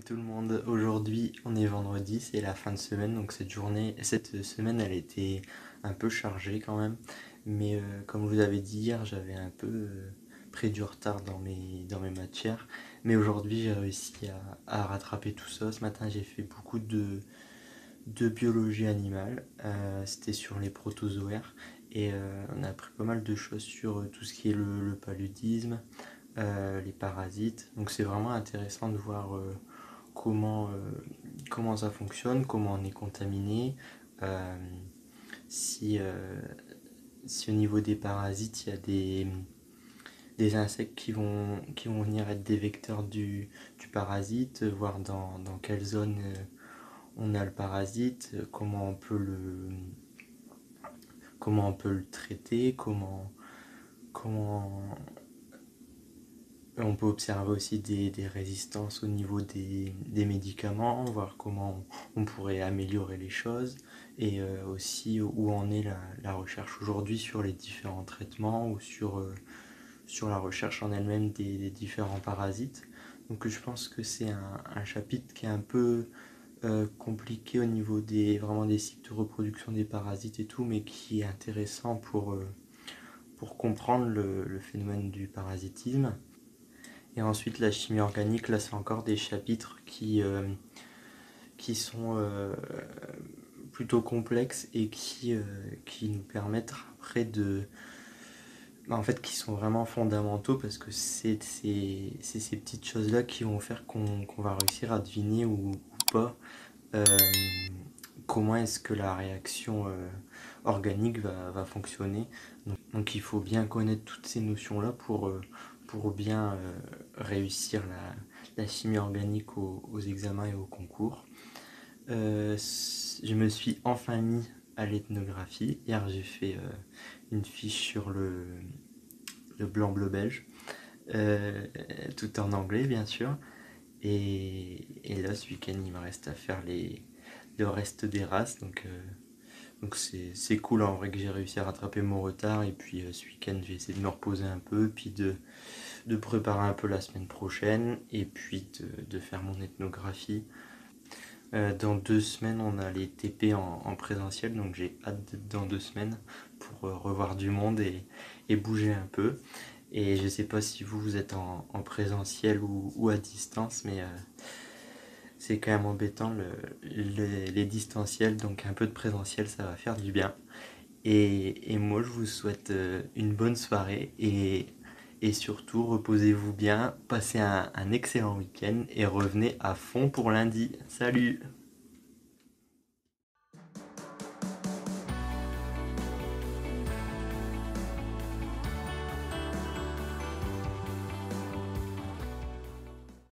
tout le monde. Aujourd'hui, on est vendredi, c'est la fin de semaine, donc cette semaine, elle était un peu chargée quand même. Mais comme je vous avais dit hier, j'avais un peu pris du retard dans mes matières. Mais aujourd'hui, j'ai réussi à rattraper tout ça. Ce matin, j'ai fait beaucoup de biologie animale. C'était sur les protozoaires. Et on a appris pas mal de choses sur tout ce qui est le paludisme, les parasites. Donc c'est vraiment intéressant de voir comment, comment ça fonctionne, comment on est contaminé, euh, si, euh, si au niveau des parasites, il y a des insectes qui vont venir être des vecteurs du parasite, voir dans quelle zone on a le parasite, comment on peut le traiter, comment on peut observer aussi des résistances au niveau des médicaments, voir comment on pourrait améliorer les choses et aussi où en est la recherche aujourd'hui sur les différents traitements ou sur la recherche en elle-même des différents parasites. Donc je pense que c'est un chapitre qui est un peu compliqué au niveau vraiment des cycles de reproduction des parasites et tout, mais qui est intéressant pour comprendre le phénomène du parasitisme. Et ensuite, la chimie organique, là, c'est encore des chapitres qui sont plutôt complexes et qui nous permettent après en fait, qui sont vraiment fondamentaux parce que c'est ces petites choses-là qui vont faire qu'on va réussir à deviner ou pas euh, comment est-ce que la réaction organique va fonctionner. Donc il faut bien connaître toutes ces notions-là pour bien réussir la chimie organique aux examens et aux concours. Je me suis enfin mis à l'ethnographie. Hier j'ai fait une fiche sur le blanc-bleu belge, tout en anglais bien sûr. Et là ce week-end il me reste à faire le reste des races. Donc c'est cool en vrai que j'ai réussi à rattraper mon retard. Et puis ce week-end j'ai essayé de me reposer un peu, puis de préparer un peu la semaine prochaine, et puis de faire mon ethnographie. Dans 2 semaines, on a les TP en présentiel, donc j'ai hâte d'être dans 2 semaines pour revoir du monde et bouger un peu. Et je sais pas si vous êtes en présentiel ou à distance, mais c'est quand même embêtant les distanciels, donc un peu de présentiel, ça va faire du bien. Et moi, je vous souhaite une bonne soirée et surtout, reposez-vous bien, passez un excellent week-end et revenez à fond pour lundi. Salut!